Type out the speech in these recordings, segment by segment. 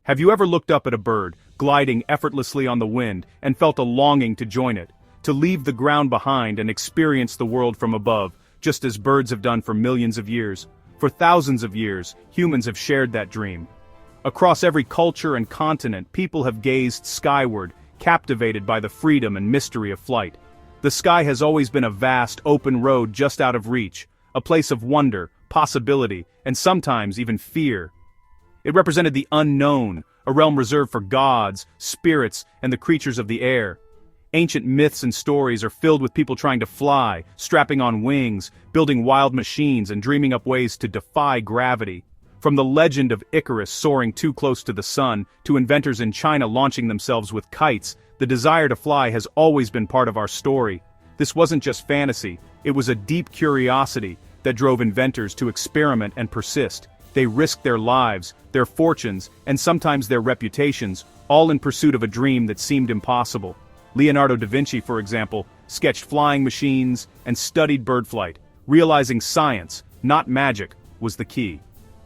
Have you ever looked up at a bird, gliding effortlessly on the wind, and felt a longing to join it, to leave the ground behind and experience the world from above, just as birds have done for millions of years? For thousands of years, humans have shared that dream. Across every culture and continent, people have gazed skyward, captivated by the freedom and mystery of flight. The sky has always been a vast, open road just out of reach, a place of wonder, possibility, and sometimes even fear. It represented the unknown, a realm reserved for gods, spirits, and the creatures of the air. Ancient myths and stories are filled with people trying to fly, strapping on wings, building wild machines, and dreaming up ways to defy gravity. From the legend of Icarus soaring too close to the sun, to inventors in China launching themselves with kites, the desire to fly has always been part of our story. This wasn't just fantasy, it was a deep curiosity that drove inventors to experiment and persist. They risked their lives, their fortunes, and sometimes their reputations, all in pursuit of a dream that seemed impossible. Leonardo da Vinci, for example, sketched flying machines and studied bird flight, realizing science, not magic, was the key.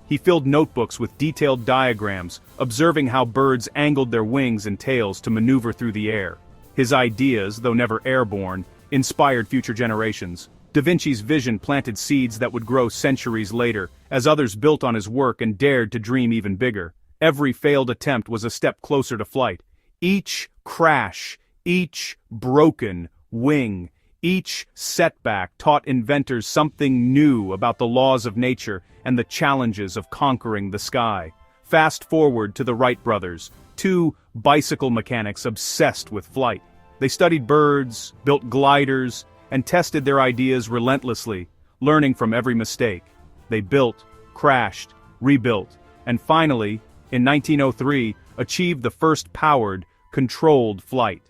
He filled notebooks with detailed diagrams, observing how birds angled their wings and tails to maneuver through the air. His ideas, though never airborne, inspired future generations. Da Vinci's vision planted seeds that would grow centuries later, as others built on his work and dared to dream even bigger. Every failed attempt was a step closer to flight. Each crash, each broken wing, each setback taught inventors something new about the laws of nature and the challenges of conquering the sky. Fast forward to the Wright brothers, two bicycle mechanics obsessed with flight. They studied birds, built gliders, and tested their ideas relentlessly, learning from every mistake. They built, crashed, rebuilt, and finally, in 1903, achieved the first powered, controlled flight.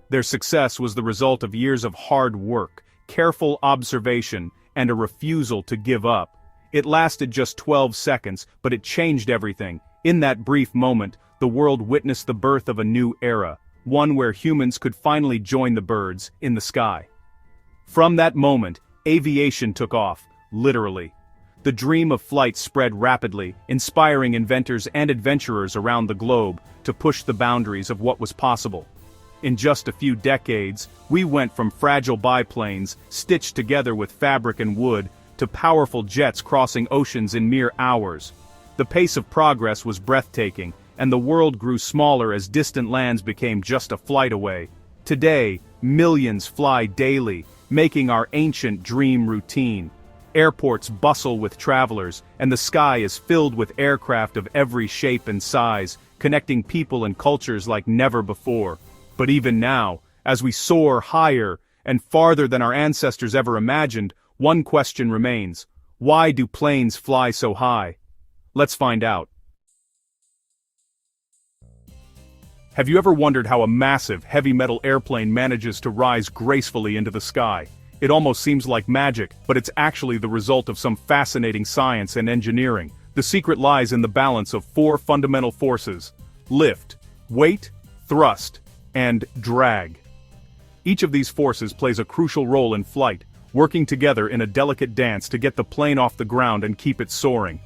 Their success was the result of years of hard work, careful observation, and a refusal to give up. It lasted just 12 seconds, but it changed everything. In that brief moment, the world witnessed the birth of a new era, one where humans could finally join the birds in the sky. From that moment, aviation took off, literally. The dream of flight spread rapidly, inspiring inventors and adventurers around the globe to push the boundaries of what was possible. In just a few decades, we went from fragile biplanes, stitched together with fabric and wood, to powerful jets crossing oceans in mere hours. The pace of progress was breathtaking, and the world grew smaller as distant lands became just a flight away. Today, millions fly daily, making our ancient dream routine. Airports bustle with travelers, and the sky is filled with aircraft of every shape and size, connecting people and cultures like never before. But even now, as we soar higher and farther than our ancestors ever imagined, one question remains: why do planes fly so high? Let's find out. Have you ever wondered how a massive, heavy metal airplane manages to rise gracefully into the sky? It almost seems like magic, but it's actually the result of some fascinating science and engineering. The secret lies in the balance of four fundamental forces: lift, weight, thrust, and drag. Each of these forces plays a crucial role in flight, working together in a delicate dance to get the plane off the ground and keep it soaring.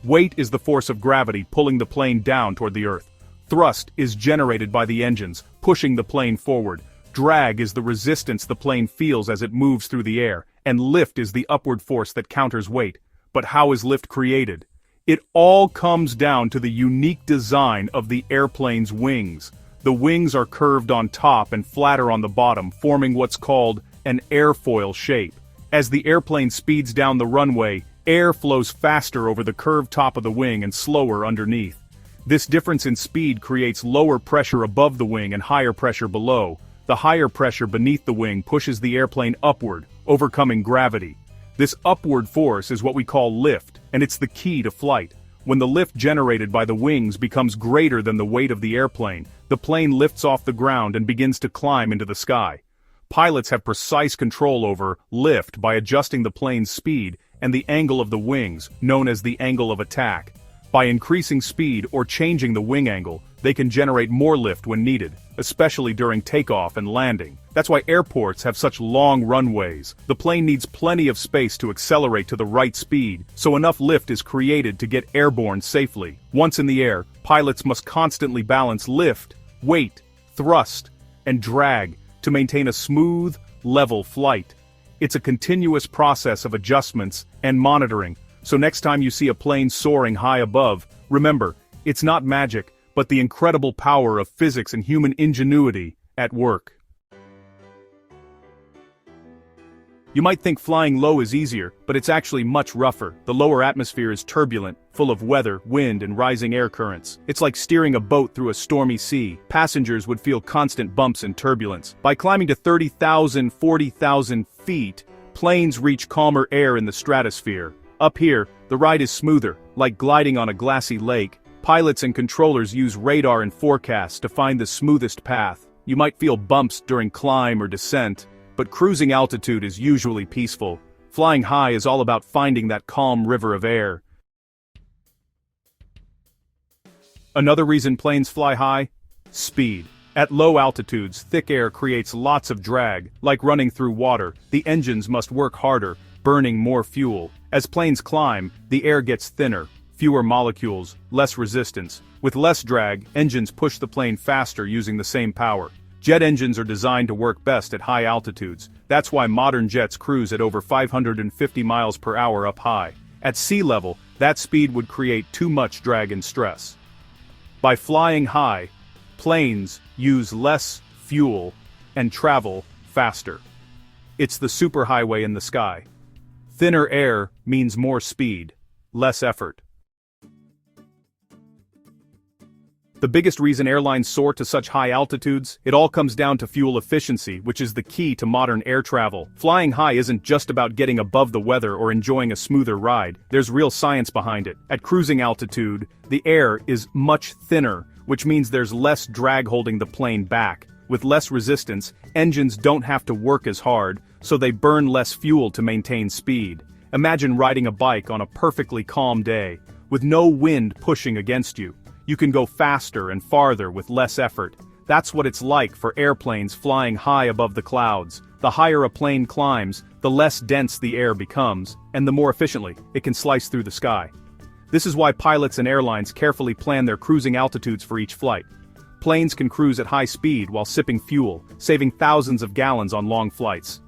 Weight is the force of gravity pulling the plane down toward the earth. Thrust is generated by the engines, pushing the plane forward. Drag is the resistance the plane feels as it moves through the air, and lift is the upward force that counters weight. But how is lift created? It all comes down to the unique design of the airplane's wings. The wings are curved on top and flatter on the bottom, forming what's called an airfoil shape. As the airplane speeds down the runway, air flows faster over the curved top of the wing and slower underneath. This difference in speed creates lower pressure above the wing and higher pressure below. The higher pressure beneath the wing pushes the airplane upward, overcoming gravity. This upward force is what we call lift, and it's the key to flight. When the lift generated by the wings becomes greater than the weight of the airplane, the plane lifts off the ground and begins to climb into the sky. Pilots have precise control over lift by adjusting the plane's speed and the angle of the wings, known as the angle of attack. By increasing speed or changing the wing angle, They can generate more lift when needed, especially during takeoff and landing. That's why airports have such long runways. The plane needs plenty of space to accelerate to the right speed, so enough lift is created to get airborne safely. Once in the air, pilots must constantly balance lift, weight, thrust, and drag to maintain a smooth, level flight. It's a continuous process of adjustments and monitoring, so next time you see a plane soaring high above, remember, it's not magic, but the incredible power of physics and human ingenuity at work. You might think flying low is easier, but it's actually much rougher. The lower atmosphere is turbulent, full of weather, wind, and rising air currents. It's like steering a boat through a stormy sea. Passengers would feel constant bumps and turbulence. By climbing to 30,000, 40,000 feet, planes reach calmer air in the stratosphere. Up here, the ride is smoother, like gliding on a glassy lake. Pilots and controllers use radar and forecasts to find the smoothest path. You might feel bumps during climb or descent, but cruising altitude is usually peaceful. Flying high is all about finding that calm river of air. Another reason planes fly high? Speed. At low altitudes, thick air creates lots of drag, like running through water. The engines must work harder, burning more fuel. As planes climb, the air gets thinner, fewer molecules, less resistance. With less drag, engines push the plane faster using the same power. Jet engines are designed to work best at high altitudes. That's why modern jets cruise at over 550 miles per hour up high. At sea level, that speed would create too much drag and stress. By flying high, planes use less fuel and travel faster. It's the superhighway in the sky. Thinner air means more speed, less effort. The biggest reason airlines soar to such high altitudes, it all comes down to fuel efficiency, which is the key to modern air travel. Flying high isn't just about getting above the weather or enjoying a smoother ride, there's real science behind it. At cruising altitude, the air is much thinner, which means there's less drag holding the plane back. With less resistance, engines don't have to work as hard, so they burn less fuel to maintain speed. Imagine riding a bike on a perfectly calm day, with no wind pushing against you. You can go faster and farther with less effort. That's what it's like for airplanes flying high above the clouds. The higher a plane climbs, the less dense the air becomes, and the more efficiently it can slice through the sky. This is why pilots and airlines carefully plan their cruising altitudes for each flight. Planes can cruise at high speed while sipping fuel, saving thousands of gallons on long flights.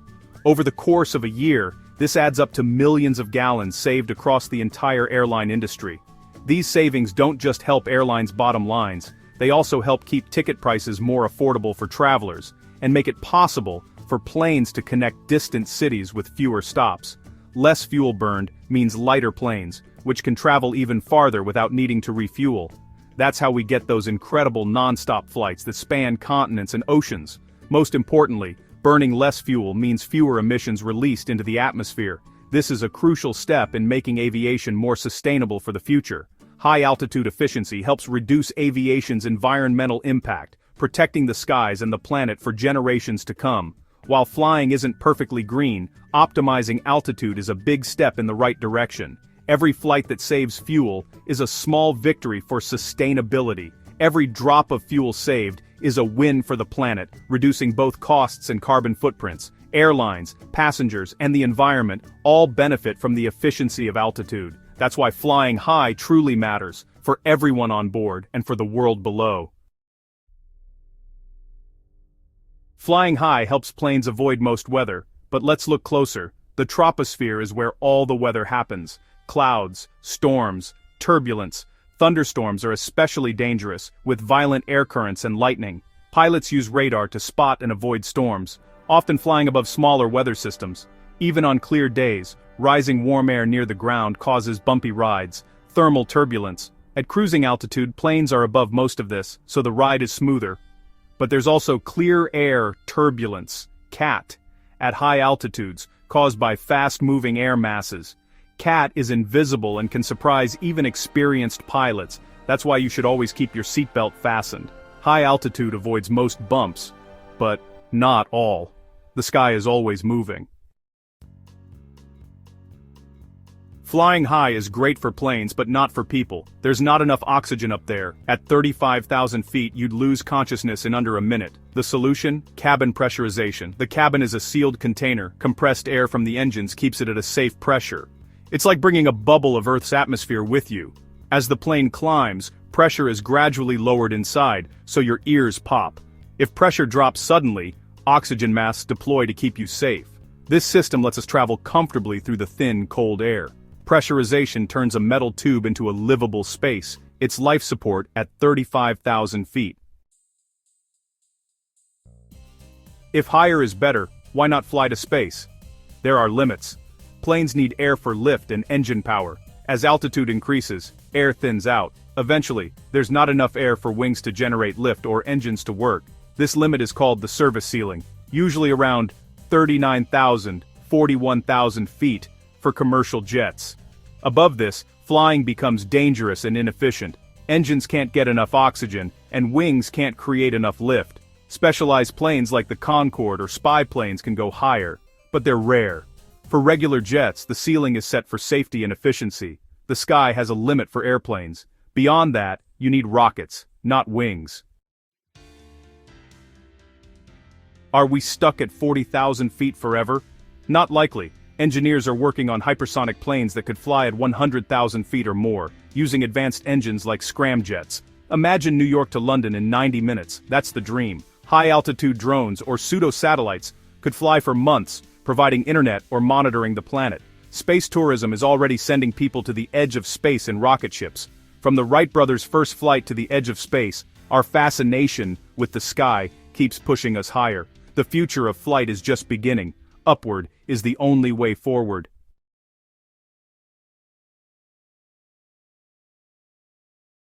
Over the course of a year, this adds up to millions of gallons saved across the entire airline industry. These savings don't just help airlines' bottom lines, they also help keep ticket prices more affordable for travelers, and make it possible for planes to connect distant cities with fewer stops. Less fuel burned means lighter planes, which can travel even farther without needing to refuel. That's how we get those incredible non-stop flights that span continents and oceans. Most importantly, burning less fuel means fewer emissions released into the atmosphere. This is a crucial step in making aviation more sustainable for the future. High-altitude efficiency helps reduce aviation's environmental impact, protecting the skies and the planet for generations to come. While flying isn't perfectly green, optimizing altitude is a big step in the right direction. Every flight that saves fuel is a small victory for sustainability. Every drop of fuel saved is a win for the planet, reducing both costs and carbon footprints. Airlines, passengers, and the environment all benefit from the efficiency of altitude. That's why flying high truly matters, for everyone on board and for the world below. Flying high helps planes avoid most weather, but let's look closer. The troposphere is where all the weather happens. Clouds, storms, turbulence, thunderstorms are especially dangerous, with violent air currents and lightning. Pilots use radar to spot and avoid storms, often flying above smaller weather systems. Even on clear days, rising warm air near the ground causes bumpy rides, thermal turbulence. At cruising altitude, planes are above most of this, so the ride is smoother. But there's also clear air turbulence, CAT, at high altitudes, caused by fast-moving air masses. CAT is invisible and can surprise even experienced pilots. That's why you should always keep your seatbelt fastened. High altitude avoids most bumps, but not all. The sky is always moving. Flying high is great for planes but not for people. There's not enough oxygen up there. At 35,000 feet you'd lose consciousness in under a minute. The solution? Cabin pressurization. The cabin is a sealed container. Compressed air from the engines keeps it at a safe pressure. It's like bringing a bubble of Earth's atmosphere with you. As the plane climbs, pressure is gradually lowered inside, so your ears pop. If pressure drops suddenly, oxygen masks deploy to keep you safe. This system lets us travel comfortably through the thin, cold air. Pressurization turns a metal tube into a livable space. It's life support at 35,000 feet. If higher is better, why not fly to space? There are limits. Planes need air for lift and engine power. As altitude increases, air thins out. Eventually, there's not enough air for wings to generate lift or engines to work. This limit is called the service ceiling, usually around 39,000, 41,000 feet for commercial jets. Above this, flying becomes dangerous and inefficient. Engines can't get enough oxygen, and wings can't create enough lift. Specialized planes like the Concorde or spy planes can go higher, but they're rare. For regular jets, the ceiling is set for safety and efficiency. The sky has a limit for airplanes. Beyond that, you need rockets, not wings. Are we stuck at 40,000 feet forever? Not likely. Engineers are working on hypersonic planes that could fly at 100,000 feet or more, using advanced engines like scramjets. Imagine New York to London in 90 minutes, that's the dream. High-altitude drones or pseudo-satellites could fly for months, providing internet or monitoring the planet. Space tourism is already sending people to the edge of space in rocket ships. From the Wright brothers' first flight to the edge of space, our fascination with the sky keeps pushing us higher. The future of flight is just beginning. Upward is the only way forward.